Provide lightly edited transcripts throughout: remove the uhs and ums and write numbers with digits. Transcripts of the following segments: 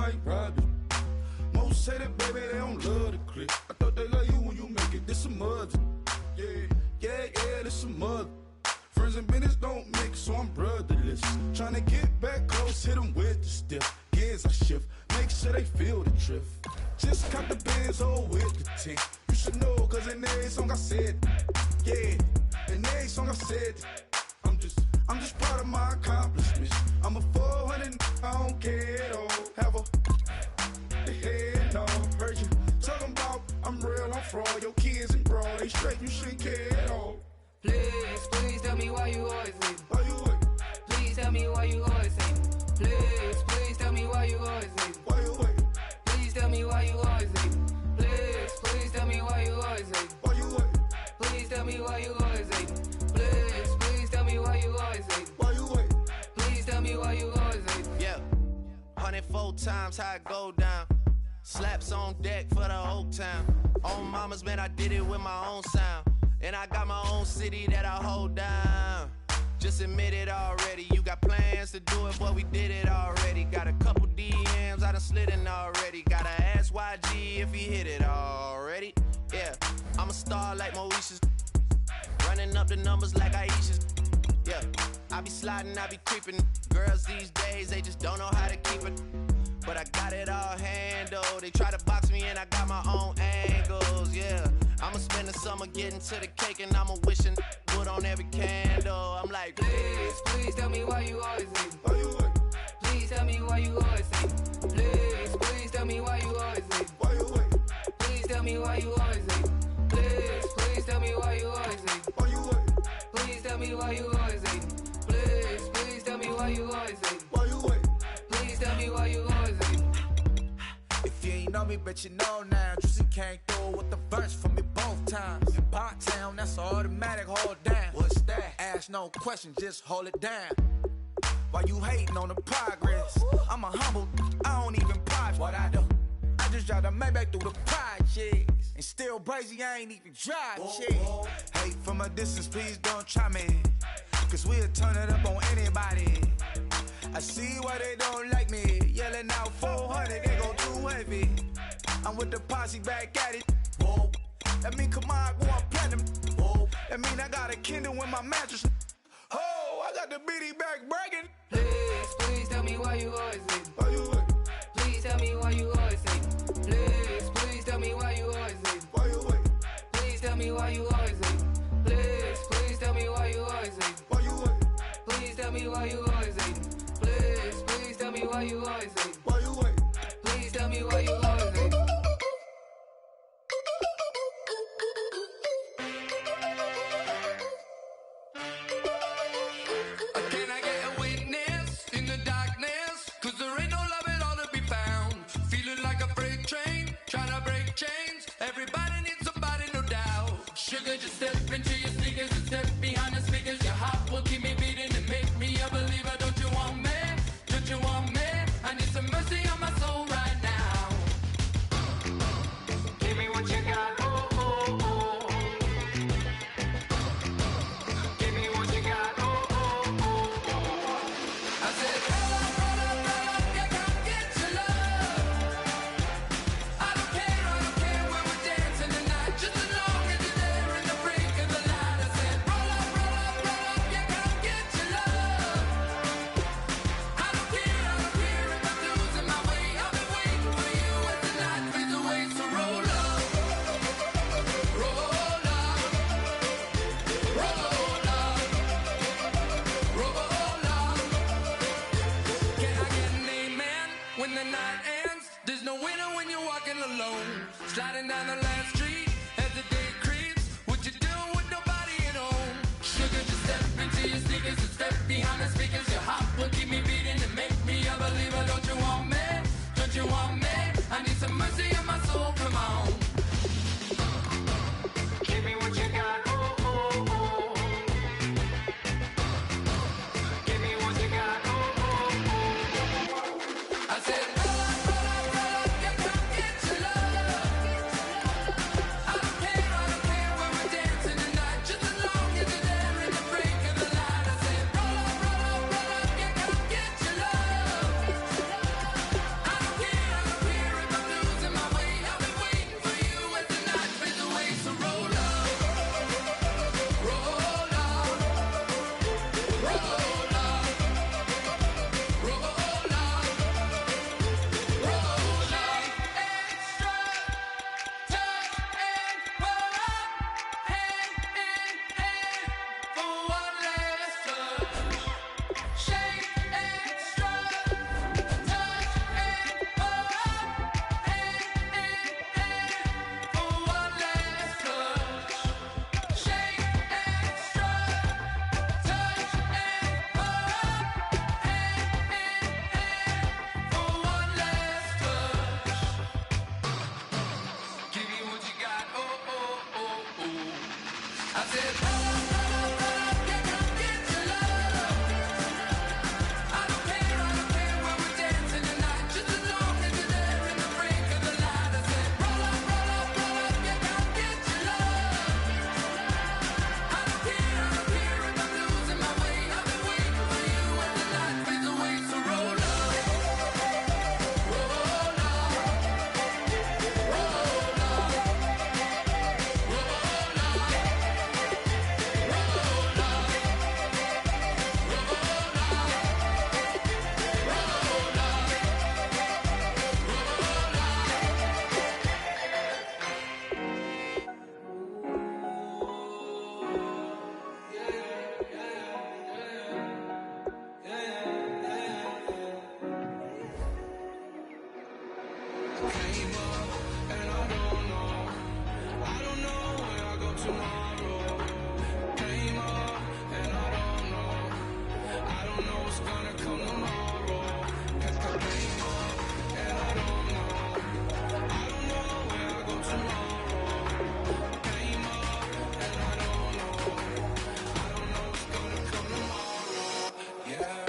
might rob you. Most say that, baby, they don't love the click. I thought they love you when you make it. This some mother. Yeah, this some mother. Friends and business don't mix, so I'm brotherless. Tryna get back close, hit them with the stiff. Gears I shift, make sure they feel the drift. Just cop the Benz, oh, with the tick. You should know, cause in every song I said, yeah, in every song I said, I'm just proud of my accomplishments. I'm a 400, I don't care at all. Have a head, no, heard you talking about I'm real, I'm fraud. Your kids and bro, they straight, you shouldn't care at all. Please tell me why you always leave. Why you wait? Please tell me why you always leave. Please tell me why you always leave. Why you wait? Please tell me why you always leave. Please tell me why you always leave. Why you wait? Please tell me why you always leave. Please tell me why you always leave. Why you wait? Please tell me why you always leave. Yeah, 104 times how it go down. Slaps on deck for the whole town. On mamas, man, I did it with my own sound. And I got my own city that I hold down. Just admit it already. You got plans to do it, boy, we did it already. Got a couple DMs, I done slid in already. Gotta ask YG if he hit it already. Yeah, I'm a star like Moesha's. Running up the numbers like Aisha's. Yeah, I be sliding, I be creeping. Girls these days, they just don't know how to keep it. But I got it all handled. They try to box me and I got my own angles, yeah. I'ma spend the summer getting to the cake and I'ma wishing wood on every candle. I'm like, please tell me why you always leave. Why you wait? Please tell me why you always leave. Please tell me why you always leave. Why you wait? Please tell me why you always leave. Please tell me why you always leave. Why you wait? Please tell me why you always leave. Please tell me why you always leave. Why you wait? Please tell me why you always leave. If you ain't know me, bet you know now. Juicy came through with the verse for me both times. In Bot Town, that's automatic, hold down. What's that? Ask no question, just hold it down. Why you hating on the progress? I'm a humble, I don't even pride what I do. I just drive the Maybach through the projects. And still brazy, I ain't even drive shit. Hate from a distance, please don't try me. Cause we'll turn it up on anybody. I see why they don't like me. Yelling out 400, they gon' too heavy. I'm with the posse back at it. Whoa. That mean come on, go on platinum. Whoa. That mean I got a Kindle in my mattress. Oh, I got the BD back breaking. Please tell me why you always leave. Why you wait? Please tell me why you always leave. Please tell me why you always leave. Why you wait? Please tell me why you always leave. Please tell me why you always leave. Why you wait? Please tell me why you always leave. Please tell me why you always leave. Why you wait? Please tell me why you always leave. Can I get a witness in the darkness? Cause there ain't no love at all to be found. Feeling like a freight train, trying to break chains. Everybody needs somebody, no doubt. Sugar, just step into your sneakers and step behind the speakers. Your heart will keep me beating and make me a believer. Don't you want me? Don't you want me? I need some mercy on my soul right now. Give me what you got, oh, oh, oh. Give me what you got, oh, oh, oh. I said, roll up, yeah, come get your love. I don't care when we're dancing tonight, just as long as you're there in the break of the light. I said, roll up, yeah, come get your love. I don't care if I'm losing my way. I've been waiting for you as the night fades away. So roll up, roll up, roll up, roll up. Can I get an amen when the night ends? There's no winner when you're walking alone. Sliding down the last street as the day creeps. What you doing with nobody at home? Sugar, just step into your sneakers and step behind the speakers. Your heart will keep me beating and make me a believer. Don't you want me? Don't you want me? I need some mercy on my soul, come on. Give me what you got, oh, oh, oh. Give me what you got, oh, oh, oh. I said, roll up, yeah, come get your love. I don't care when we're dancing tonight, just as long as you're there in the break of the light. I said, roll up, yeah, come get your love. Came up and I don't know. I don't know where I go tomorrow. Came up and I don't know. I don't know what's gonna come tomorrow. Came up and I don't know. I don't know where I go tomorrow. Came up and I don't know. I don't know what's gonna come tomorrow. Yeah.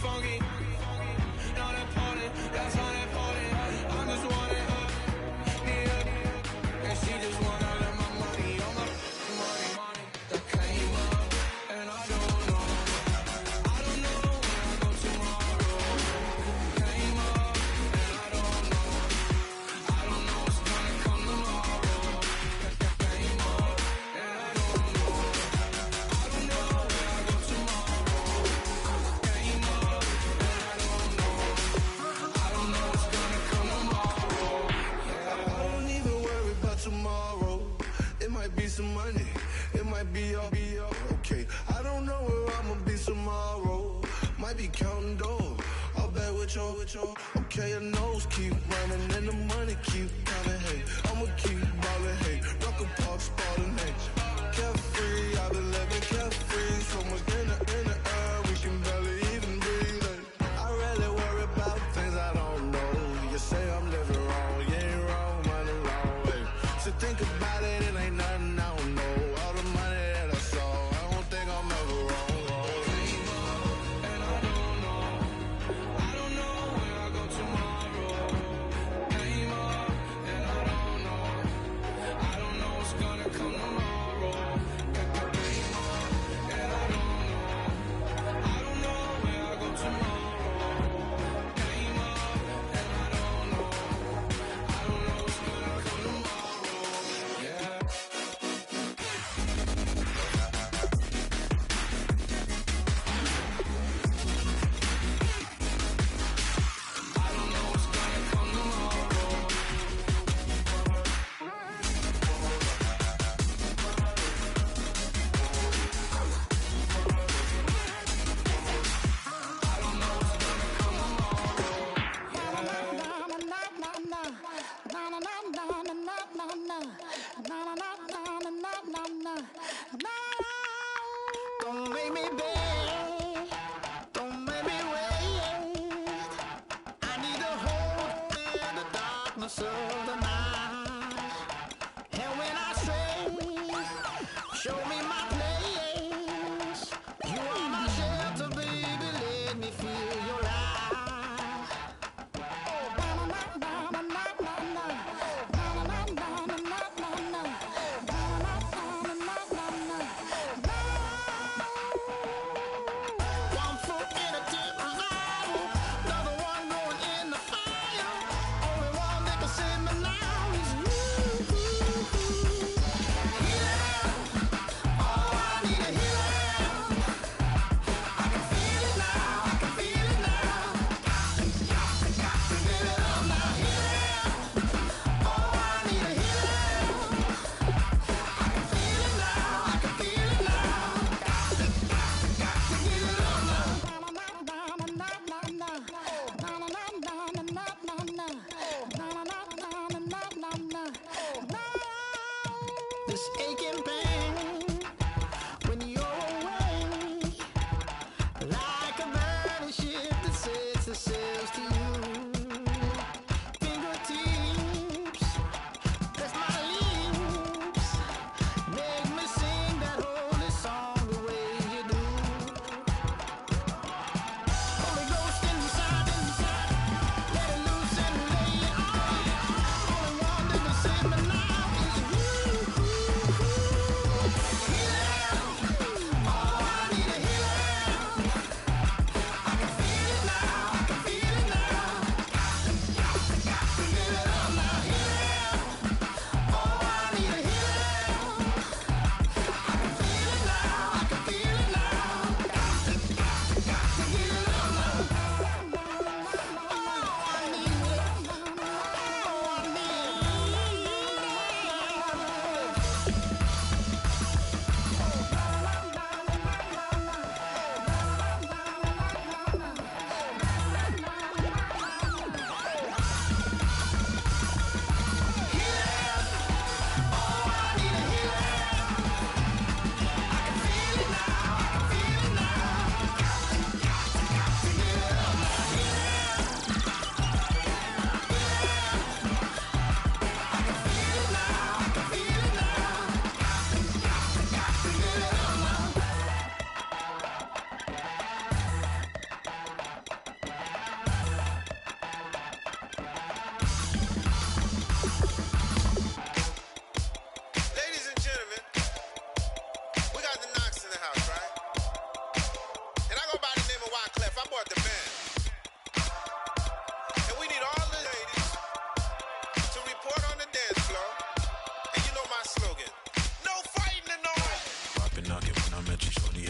Funky, not important, that's not important. I'm just wanting her, and she just want all of my money, all my money. That came up, and I don't know. I don't know where I go tomorrow. Came up, and I don't know. I don't know what's gonna come tomorrow. Came up, and I don't know. I don't know where I go tomorrow. Came up. Tomorrow, it might be some money, it might be all okay. I don't know where I'ma be tomorrow. Might be counting dough. I'll bet with your. Okay, your nose keep running and the money keep coming. Hey, I'ma keep ballin'. Hey, Rucker Park Spalding. Hey, carefree, I've been living carefree. So much in the air, we can barely even breathe. Hey, I rarely worry about things I don't know. You say I'm living wrong, you ain't wrong, money wrong. So think about it, it ain't nothing I don't know. All the money that I saw, I don't think I'm ever wrong. Came up and I don't know. I don't know where I go tomorrow. Came up and I don't know. I don't know what's gonna come tomorrow.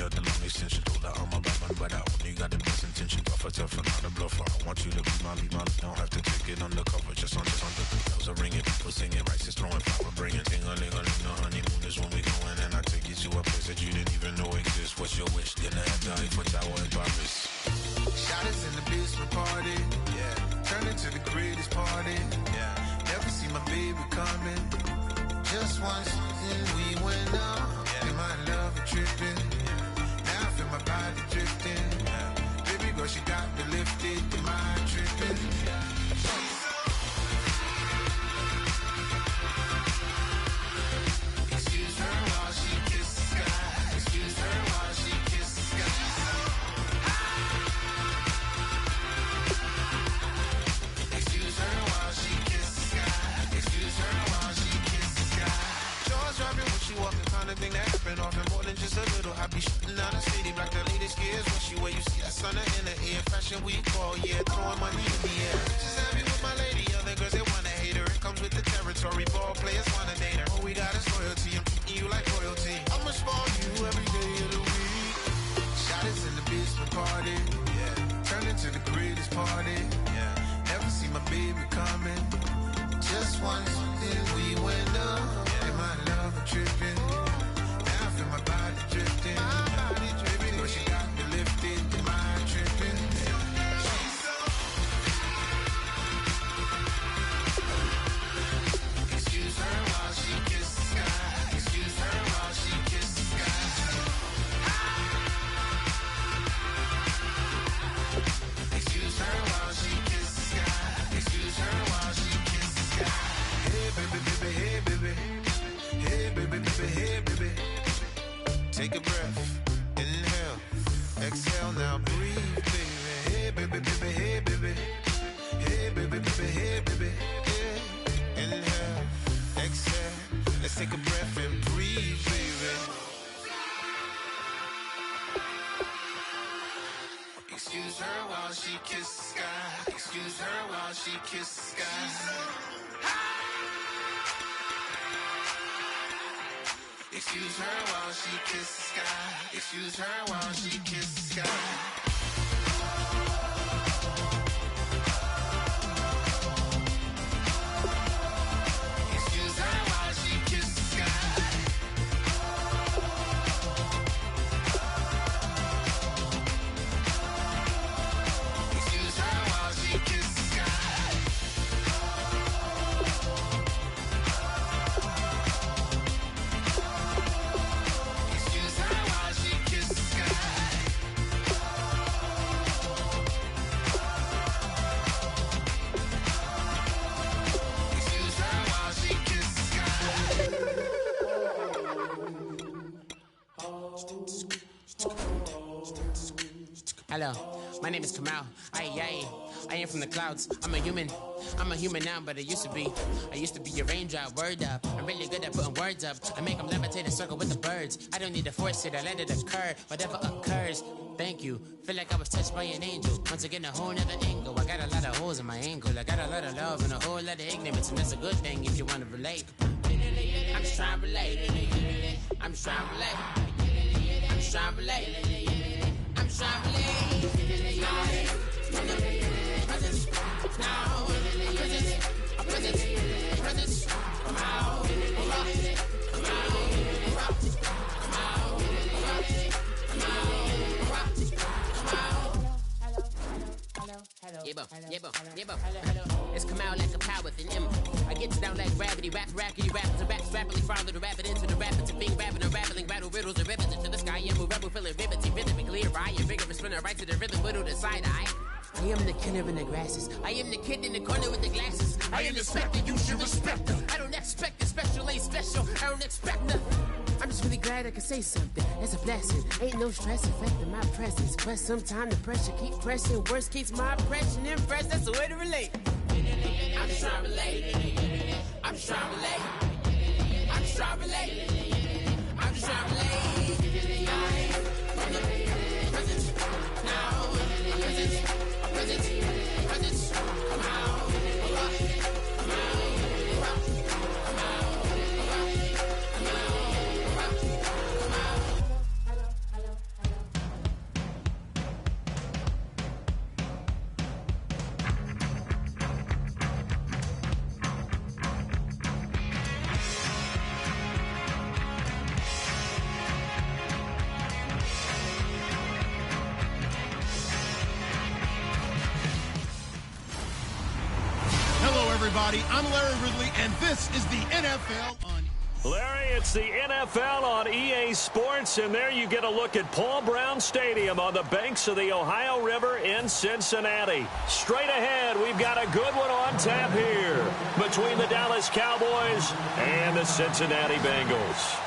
had the long extension. Told her I'm a robber, but I only got the best intention. Tougher, tougher, not a bluffer. I want you to be my lead, don't have to take it undercover. Just under the bells are ringing, people singing, rice is throwing, flower bringing. Ting-a-ling-a-ling, the honeymoon is when we going, and I take you to a place that you didn't even know exists. What's your wish? Dinner at the Eiffel Tower in Paris. Shot us in the basement party, yeah. Turn into the greatest party, yeah. Never see my baby coming. Just once, and we went up, yeah. And my love tripping, yeah. Now I feel my body drifting, yeah. Baby girl, she got me lifted, my tripping, yeah. Excuse her while she kisses the sky. Excuse her while she kisses the sky. Excuse her while she kisses the sky. Excuse her while she kisses the sky. Jaws dropping when she walking, kind of thing that happen often. More than just a little. I be shutting down the city, black the latest gears. When she wear, you see that sun in the air. Fashion week all year, throwing money in the air. Just happy with my lady, other girls they wanna hate her. It comes with the territory, ball players wanna date her. All we got is loyalty, I'm treating you like royalty. I'ma spoil you every day of the week. Shot us in the basement party, yeah. Turned into the greatest party, yeah. Never see my baby coming. Just once, then we went up, yeah. And my love tripping. Now I feel my body drifting. My body dripping. Girl, she got me lifted. My tripping. Excuse her while she kisses the sky. Excuse her while she kisses the sky. Excuse her while she kisses the sky. Excuse her while she kisses the sky. Hey baby, baby, hey baby. Hey baby, baby, hey baby. Take a breath, inhale, exhale, now breathe, baby. Hey baby, baby, hey baby. Hey baby, baby, hey baby. Yeah. Inhale, exhale, let's take a breath and breathe, baby. Excuse her while she kisses the sky. Excuse her while she kisses the sky. Excuse her while she kisses the sky. Excuse her while she kisses the sky. Excuse her while she kisses the sky. Excuse her while she kisses the sky. Excuse her while she kisses the sky. Excuse her while she kisses the sky. Hello, my name is Kamal. I am from the clouds. I'm a human now, but I used to be a raindrop, word up. I'm really good at putting words up. I make them levitate and circle with the birds. I don't need to force it, I let it occur. Whatever occurs, thank you. Feel like I was touched by an angel. Once again, a whole nother angle. I got a lot of holes in my angle. I got a lot of love and a whole lot of ignorance, and that's a good thing if you want to relate. I'm just trying to relate. I'm just trying to relate. I'm just trying to relate. I'm just trying to relate. Presence, now, presence, come out, come out, come It's come out like a power within him. I get down like gravity, rackety, rappers and raps, rapidly follow the rabbit into the rapids and being rapping and rattling, battle riddles and ribbons into the sky. I'm a rebel, feeling rivety, rhythmically, I am vigorous, spinning right to the rhythm, widow to side eye. I am the killer in the grasses. I am the kid in the corner with the glasses. I am the specter, you should respect her. I don't expect the special, ain't special. I don't expect nothing. I'm just really glad I can say something. That's a blessing. Ain't no stress affecting my presence. But sometimes the pressure keep pressing. Worst keeps my impression impressed. That's the way to relate. I'm just trying to relate. I'm just trying to relate. I'm just trying to relate. I'm just trying to relate. From the present now. Present, come out. everybody. I'm Larry Ridley, and this is the NFL on... Larry, it's the NFL on EA Sports, and there you get a look at Paul Brown Stadium on the banks of the Ohio River in Cincinnati. Straight ahead, we've got a good one on tap here between the Dallas Cowboys and the Cincinnati Bengals.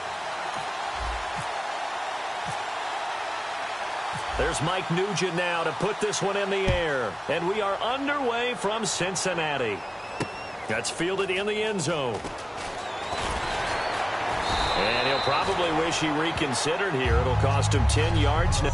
There's Mike Nugent now to put this one in the air, and we are underway from Cincinnati. That's fielded in the end zone. And he'll probably wish he reconsidered here. It'll cost him 10 yards now.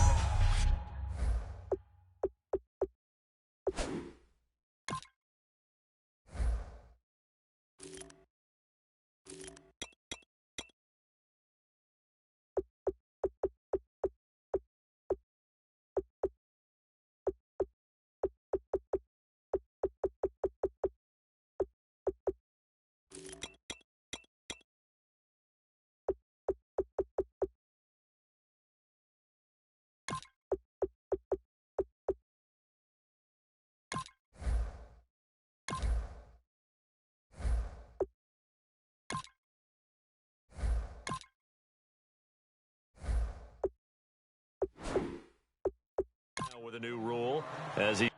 With a new rule as he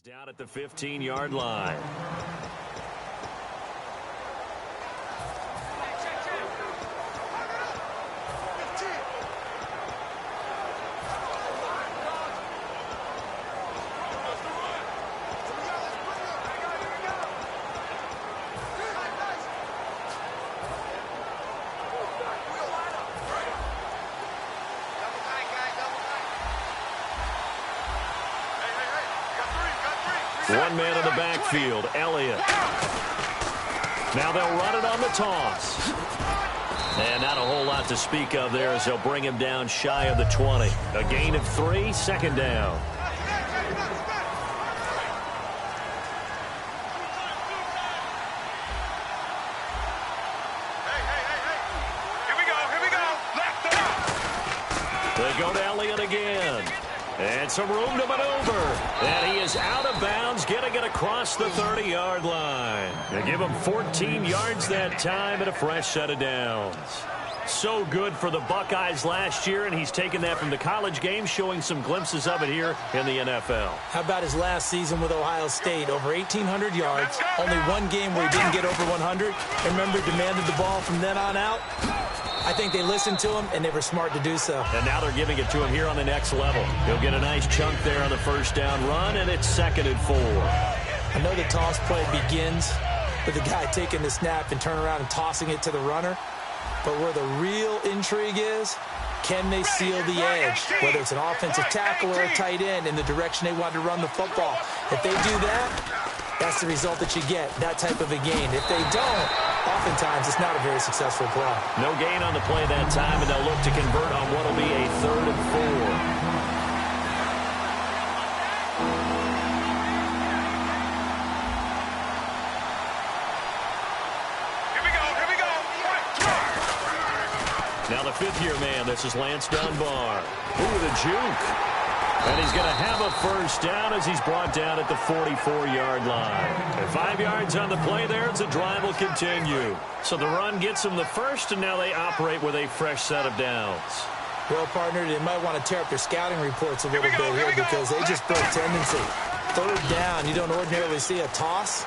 down at the 15-yard line. One man in the backfield, Elliott. Now they'll run it on the toss. And not a whole lot to speak of there as they'll bring him down shy of the 20. A gain of 3, second down. They go to Elliott again. And some room to maneuver. And he is out of bounds, getting it across the 30-yard line. They give him 14 yards that time and a fresh set of downs. So good for the Buckeyes last year, and he's taken that from the college game, showing some glimpses of it here in the NFL. How about his last season with Ohio State? Over 1,800 yards, only one game where he didn't get over 100. And remember, demanded the ball from then on out. I think they listened to him, and they were smart to do so. And now they're giving it to him here on the next level. He'll get a nice chunk there on the first down run, and it's 2nd and 4. I know the toss play begins with the guy taking the snap and turning around and tossing it to the runner. But where the real intrigue is, can they seal the edge, whether it's an offensive tackle or a tight end, in the direction they want to run the football? If they do that, that's the result that you get, that type of a gain. If they don't, oftentimes it's not a very successful play. No gain on the play that time, and they'll look to convert on what will be a 3rd and 4. Now the 5th-year man, this is Lance Dunbar. Ooh, the juke. And he's going to have a first down as he's brought down at the 44-yard line. And 5 yards on the play there as the drive will continue. So the run gets them the first, and now they operate with a fresh set of downs. Well, partner, they might want to tear up their scouting reports a little bit here because they just broke tendency. 3rd down, you don't ordinarily see a toss.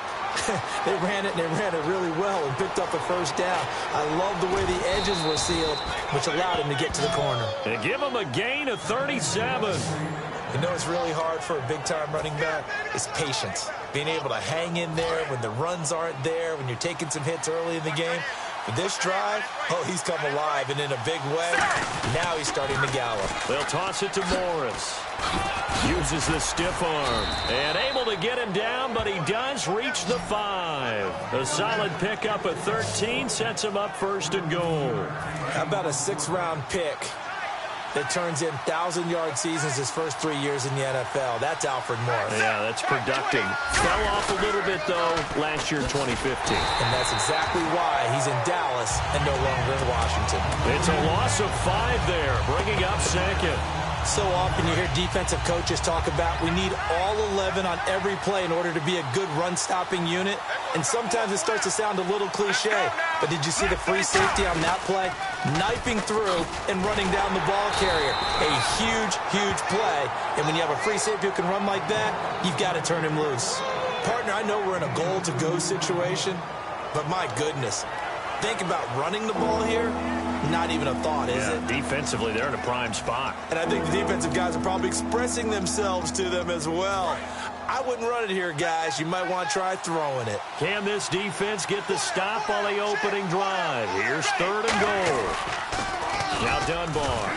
They ran it, and they ran it really well and picked up a first down. I love the way the edges were sealed, which allowed him to get to the corner. And give him a gain of 37. You know what's really hard for a big-time running back? Is patience. Being able to hang in there when the runs aren't there, when you're taking some hits early in the game. But this drive, oh, he's come alive, and in a big way. Now he's starting to gallop. They'll toss it to Morris. Uses the stiff arm. And able to get him down, but he does reach the 5. A solid pickup at 13 sets him up first and goal. How about a 6th-round pick that turns in 1,000-yard seasons his first 3 years in the NFL? That's Alfred Morris. Yeah, that's productive. Fell off a little bit, though, last year in 2015. And that's exactly why he's in Dallas and no longer in Washington. It's a loss of 5 there, bringing up second. So often you hear defensive coaches talk about we need all 11 on every play in order to be a good run-stopping unit. And sometimes it starts to sound a little cliche. But did you see the free safety on that play? Knifing through and running down the ball carrier. A huge, huge play. And when you have a free safety who can run like that, you've got to turn him loose. Partner, I know we're in a goal-to-go situation, but my goodness, think about running the ball here. Not even a thought, is it? Defensively, they're in a prime spot. And I think the defensive guys are probably expressing themselves to them as well. I wouldn't run it here, guys. You might want to try throwing it. Can this defense get the stop on the opening drive? Here's 3rd and goal. Now Dunbar.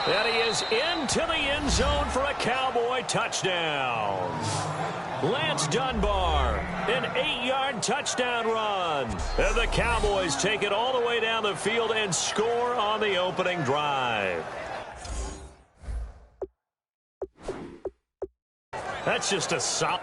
And he is into the end zone for a Cowboy touchdown. Lance Dunbar, an 8-yard touchdown run. And the Cowboys take it all the way down the field and score on the opening drive. That's just a solid.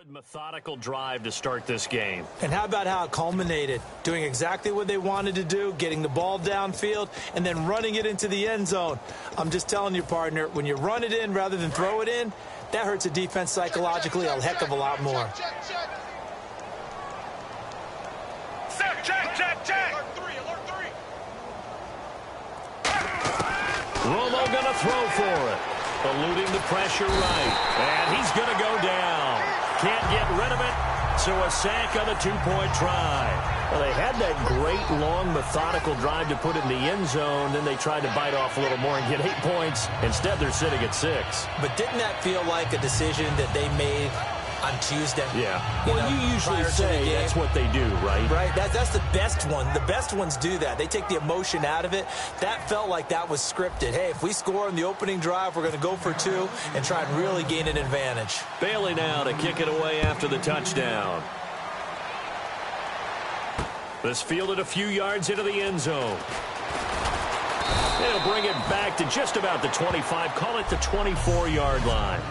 Methodical drive to start this game. And how about how it culminated? Doing exactly what they wanted to do, getting the ball downfield, and then running it into the end zone. I'm just telling you, partner, when you run it in rather than throw it in, that hurts a defense psychologically a heck of a lot more. Check. Romo gonna throw for it. Eluding the pressure right. And he's gonna go down. Can't get rid of it, so a sack on a 2-point try. Well, they had that great, long, methodical drive to put in the end zone. Then they tried to bite off a little more and get 8 points. Instead, they're sitting at 6. But didn't that feel like a decision that they made on Tuesday? Yeah. Well, you usually say that's what they do, right? Right. That's the best one. The best ones do that. They take the emotion out of it. That felt like that was scripted. Hey, if we score on the opening drive, we're going to go for 2 and try and really gain an advantage. Bailey now to kick it away after the touchdown. This fielded a few yards into the end zone. It'll bring it back to just about the 25. Call it the 24-yard line.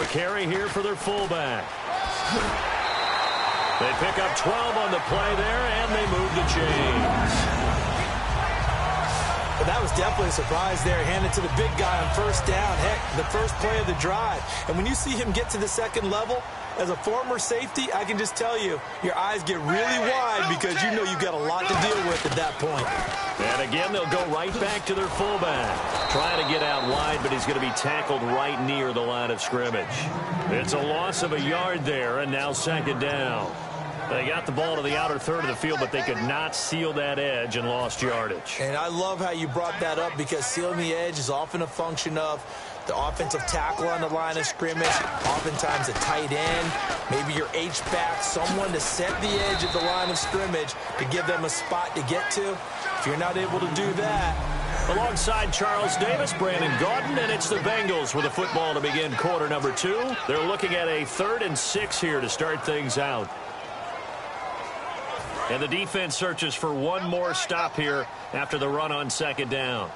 Carry here for their fullback. They pick up 12 on the play there, and they move the chains. But that was definitely a surprise there. Handed to the big guy on first down. Heck, the first play of the drive. And when you see him get to the second level, as a former safety, I can just tell you, your eyes get really wide because you know you've got a lot to deal with at that point. And again, they'll go right back to their fullback. Trying to get out wide, but he's going to be tackled right near the line of scrimmage. It's a loss of a yard there, and now second down. They got the ball to the outer third of the field, but they could not seal that edge and lost yardage. And I love how you brought that up because sealing the edge is often a function of the offensive tackle on the line of scrimmage, oftentimes a tight end, maybe your H-back, someone to set the edge of the line of scrimmage to give them a spot to get to. If you're not able to do that. Alongside Charles Davis, Brandon Gaudin, and it's the Bengals with the football to begin quarter number 2. They're looking at a 3rd and 6 here to start things out. And the defense searches for one more stop here after the run on second down.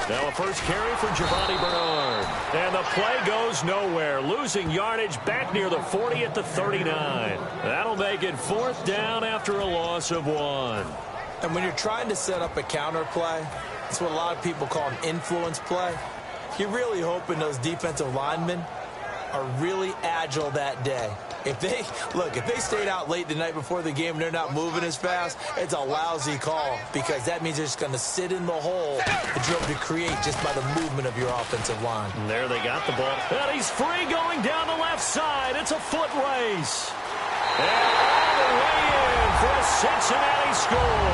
Now a first carry for Giovanni Bernard. And the play goes nowhere. Losing yardage back near the 40 at the 39. That'll make it 4th down after a loss of 1. And when you're trying to set up a counter play, it's what a lot of people call an influence play. You're really hoping those defensive linemen are really agile that day. If they stayed out late the night before the game and they're not moving as fast, it's a lousy call because that means they're just going to sit in the hole that you're able to create just by the movement of your offensive line. And there they got the ball. And he's free going down the left side. It's a foot race. And all the way in for a Cincinnati score.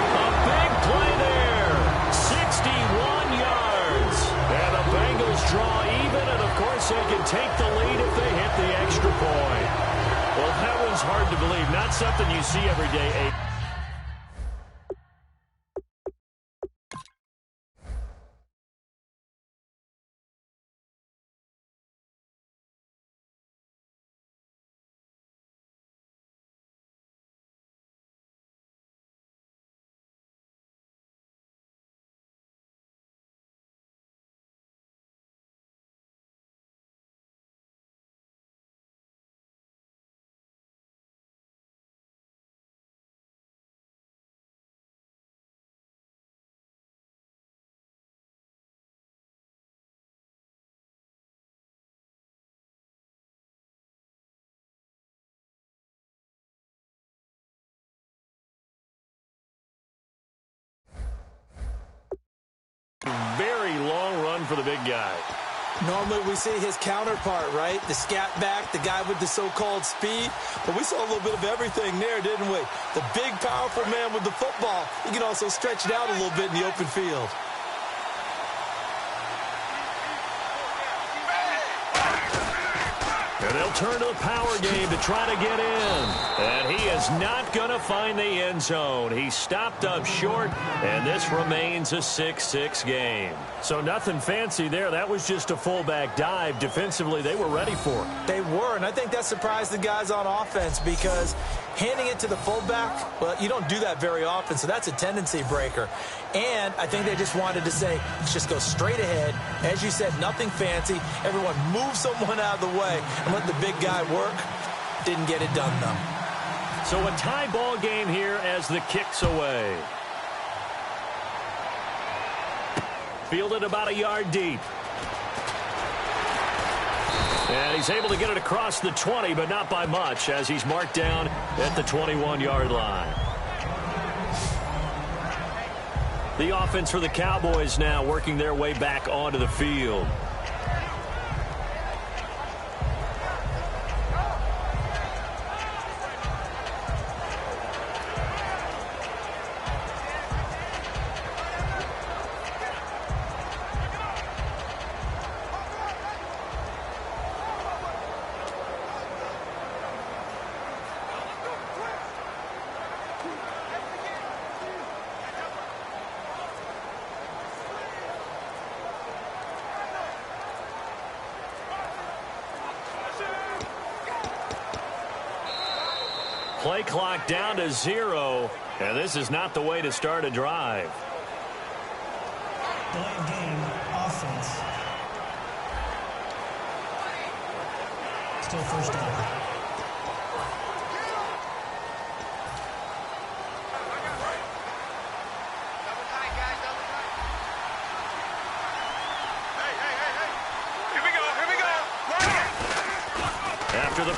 A big play there. 61 yards. And the Bengals draw even, and of course they can take the lead if they hit the extra point. Well, that was hard to believe. Not something you see every day. Very long run for the big guy. Normally we see his counterpart, right? The scat back, the guy with the so-called speed. But we saw a little bit of everything there, didn't we? The big, powerful man with the football. He can also stretch it out a little bit in the open field. And they'll turn to the power game to try to get in. And he is not going to find the end zone. He stopped up short, and this remains a 6-6 game. So nothing fancy there. That was just a fullback dive. Defensively, they were ready for it. They were, and I think that surprised the guys on offense because handing it to the fullback, well, you don't do that very often, so that's a tendency breaker. And I think they just wanted to say, let's just go straight ahead. As you said, nothing fancy. Everyone move someone out of the way and let the big guy work. Didn't get it done, though. So a tie ball game here as the kick's away. Fielded about a yard deep. And he's able to get it across the 20, but not by much, as he's marked down at the 21-yard line. The offense for the Cowboys now working their way back onto the field. Play clock down to 0, and this is not the way to start a drive. Delay game, offense. Still first down.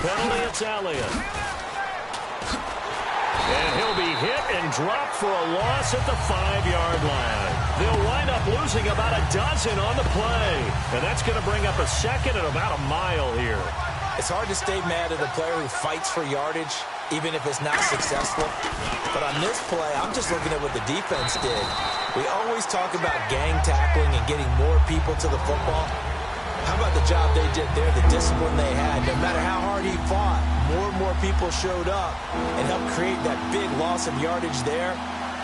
penalty, it's Elliott. And he'll be hit and dropped for a loss at the 5-yard line. They'll wind up losing about a dozen on the play. And that's going to bring up a second and about a mile here. It's hard to stay mad at a player who fights for yardage, even if it's not successful. But on this play, I'm just looking at what the defense did. We always talk about gang tackling and getting more people to the football. How about the job they did there, the discipline they had? No matter how hard he fought, more and more people showed up and helped create that big loss of yardage there.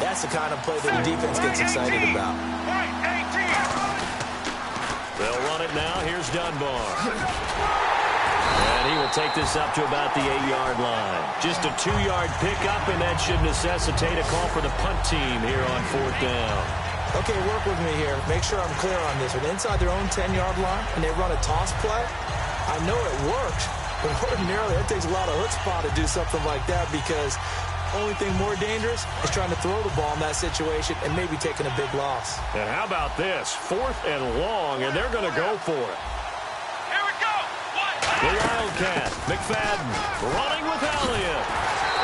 That's the kind of play that the defense gets excited about. They'll run it now. Here's Dunbar. And he will take this up to about the 8-yard line. Just a 2-yard pickup, and that should necessitate a call for the punt team here on 4th down. Okay, work with me here. Make sure I'm clear on this one. Inside their own 10-yard line, and they run a toss play, I know it works, but ordinarily it takes a lot of chutzpah to do something like that because the only thing more dangerous is trying to throw the ball in that situation and maybe taking a big loss. And how about this? 4th and long, and they're going to go for it. Here we go. The Wildcat, McFadden, running with Elliott.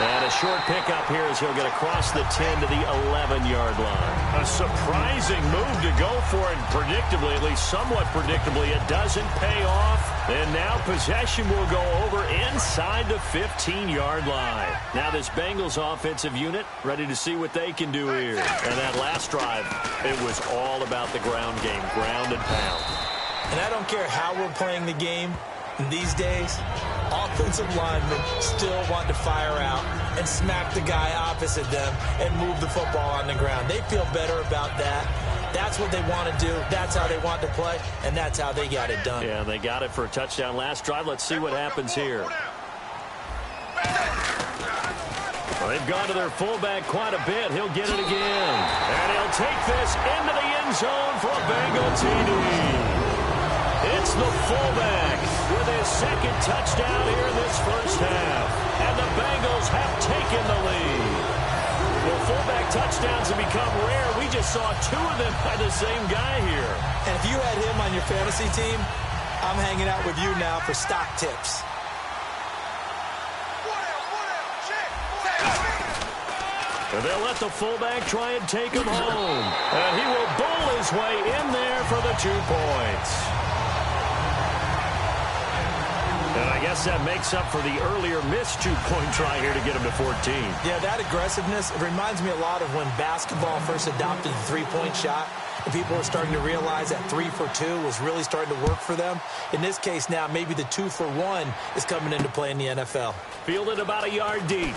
And a short pickup here as he'll get across the 10 to the 11-yard line. A surprising move to go for it. Predictably, at least somewhat predictably, it doesn't pay off. And now possession will go over inside the 15-yard line. Now this Bengals offensive unit ready to see what they can do here. And that last drive, it was all about the ground game, ground and pound. And I don't care how we're playing the game these days, offensive linemen still want to fire out and smack the guy opposite them and move the football on the ground. They feel better about that. That's what they want to do. That's how they want to play, and that's how they got it done. Yeah, they got it for a touchdown last drive. Let's see what happens here. Well, they've gone to their fullback quite a bit. He'll get it again. And he'll take this into the end zone for a Bengal TD. It's the fullback with his second touchdown here in this first half. And the Bengals have taken the lead. Well, fullback touchdowns have become rare. We just saw 2 of them by the same guy here. And if you had him on your fantasy team, I'm hanging out with you now for stock tips. And they'll let the fullback try and take him home. And he will bowl his way in there for the 2 points. And I guess that makes up for the earlier missed 2-point try here to get him to 14. Yeah, that aggressiveness, it reminds me a lot of when basketball first adopted the 3-point shot. And people were starting to realize that 3 for 2 was really starting to work for them. In this case now, maybe the 2 for 1 is coming into play in the NFL. Fielded about a yard deep.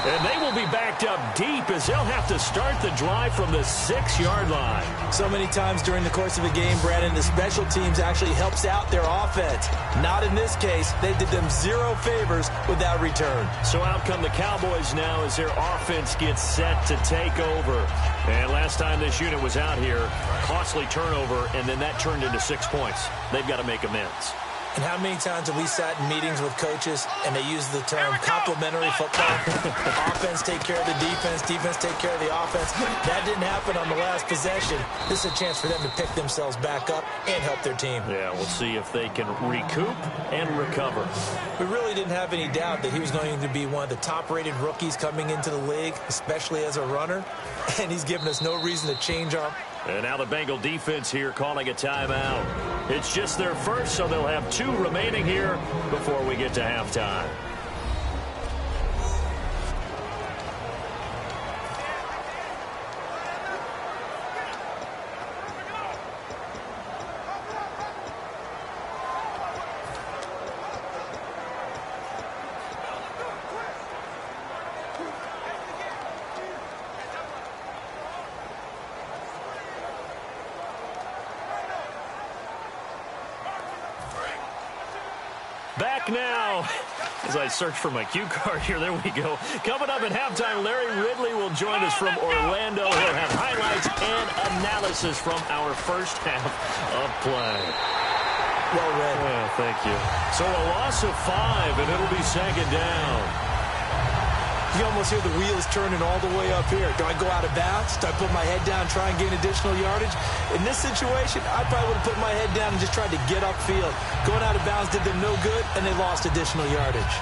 And they will be backed up deep as they'll have to start the drive from the 6-yard line. So many times during the course of a game, Brandon, the special teams actually helps out their offense. Not in this case. They did them 0 favors with that return. So out come the Cowboys now as their offense gets set to take over. And last time this unit was out here, costly turnover, and then that turned into 6 points. They've got to make amends. And how many times have we sat in meetings with coaches and they use the term complementary football? Offense take care of the defense, defense take care of the offense. That didn't happen on the last possession. This is a chance for them to pick themselves back up and help their team. Yeah, we'll see if they can recoup and recover. We really didn't have any doubt that he was going to be one of the top-rated rookies coming into the league, especially as a runner. And he's given us no reason to change our... And now the Bengal defense here calling a timeout. It's just their first, so they'll have 2 remaining here before we get to halftime. Back now, as I search for my cue card here, there we go. Coming up at halftime, Larry Ridley will join us from Orlando. He'll have highlights and analysis from our first half of play. Well read. Yeah, thank you. So a loss of 5, and it'll be second down. You almost hear the wheels turning all the way up here. Do I go out of bounds? Do I put my head down, try and gain additional yardage? In this situation, I probably would have put my head down and just tried to get upfield. Going out of bounds did them no good, and they lost additional yardage.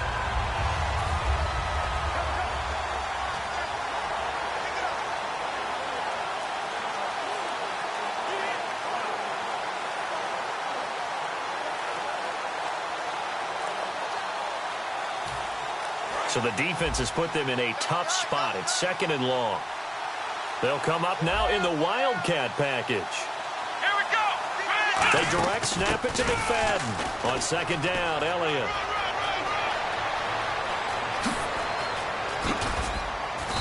So the defense has put them in a tough spot. It's 2nd and long. They'll come up now in the Wildcat package. Here we go. They direct snap it to McFadden. On 2nd down, Elliott.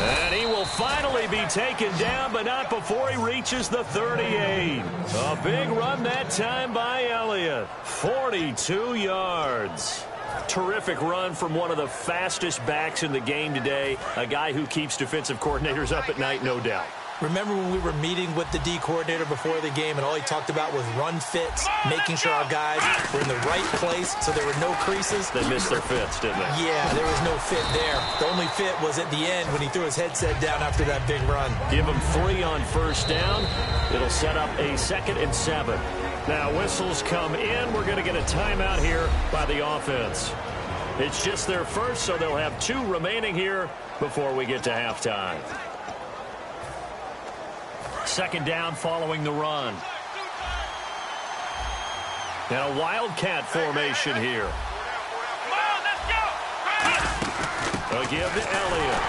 And he will finally be taken down, but not before he reaches the 38. A big run that time by Elliott. 42 yards. Terrific run from one of the fastest backs in the game today. A guy who keeps defensive coordinators up at night, no doubt. Remember when we were meeting with the D coordinator before the game and all he talked about was run fits, making sure our guys were in the right place so there were no creases? They missed their fits, didn't they? Yeah, there was no fit there. The only fit was at the end when he threw his headset down after that big run. Give him 3 on 1st down. It'll set up a 2nd and 7. Now whistles come in. We're going to get a timeout here by the offense. It's just their first, so they'll have 2 remaining here before we get to halftime. 2nd down following the run. And a Wildcat formation here. A give to Elliott.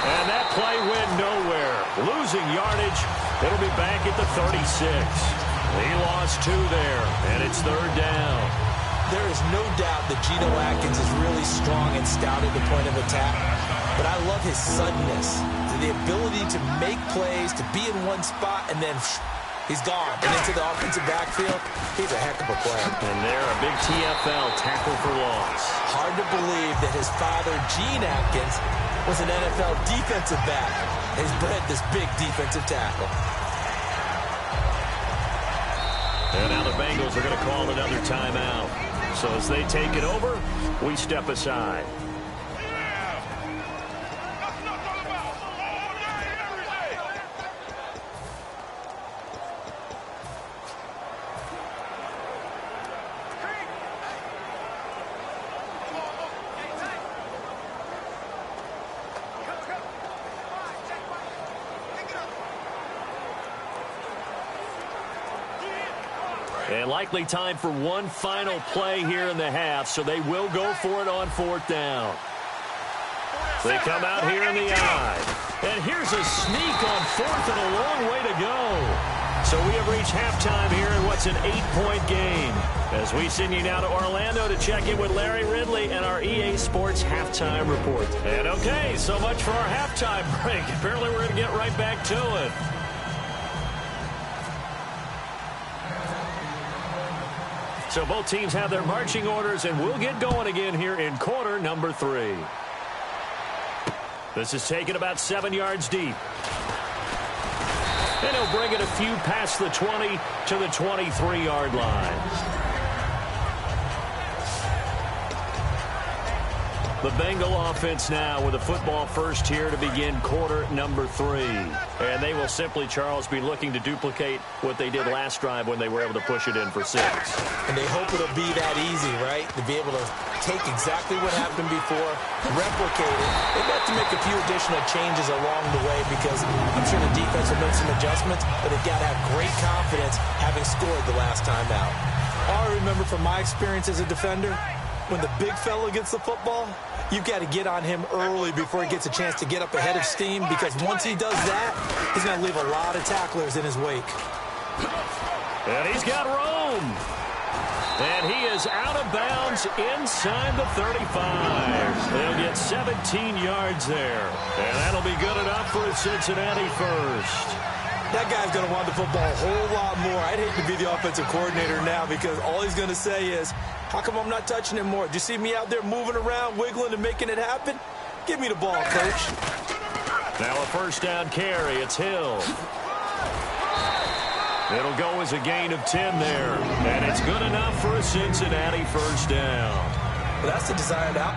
And that play went nowhere. Losing yardage. It'll be back at the 36. He lost 2 there, and it's 3rd down. There is no doubt that Geno Atkins is really strong and stout at the point of attack, but I love his suddenness, the ability to make plays, to be in one spot, and then he's gone. And into the offensive backfield, he's a heck of a player. And there, a big TFL tackle for loss. Hard to believe that his father, Gene Atkins, was an NFL defensive back. He's bred this big defensive tackle. And now the Bengals are going to call another timeout. So as they take it over, we step aside. And likely time for one final play here in the half, so they will go for it on 4th down. They come out here in the eye. And here's a sneak on 4th and a long way to go. So we have reached halftime here in what's an 8-point game. As we send you now to Orlando to check in with Larry Ridley and our EA Sports halftime report. And okay, so much for our halftime break. Apparently we're going to get right back to it. So both teams have their marching orders, and we'll get going again here in quarter number 3. This is taken about 7 yards deep. And he'll bring it a few past the 20 to the 23-yard line. The Bengal offense now with a football first here to begin quarter number 3. And they will simply, Charles, be looking to duplicate what they did last drive when they were able to push it in for 6. And they hope it'll be that easy, right? To be able to take exactly what happened before, replicate it. They've got to make a few additional changes along the way because I'm sure the defense will make some adjustments, but they've got to have great confidence having scored the last time out. All I remember from my experience as a defender, when the big fella gets the football, you've got to get on him early before he gets a chance to get up ahead of steam, because once he does that, he's going to leave a lot of tacklers in his wake. And he's got room. And he is out of bounds inside the 35. They'll get 17 yards there. And that'll be good enough for a Cincinnati first. That guy's going to want the football a whole lot more. I'd hate to be the offensive coordinator now, because all he's going to say is, how come I'm not touching it more? Do you see me out there moving around, wiggling, and making it happen? Give me the ball, coach. Now a first down carry. It's Hill. It'll go as a gain of 10 there. And it's good enough for a Cincinnati first down. Well, that's the desired out.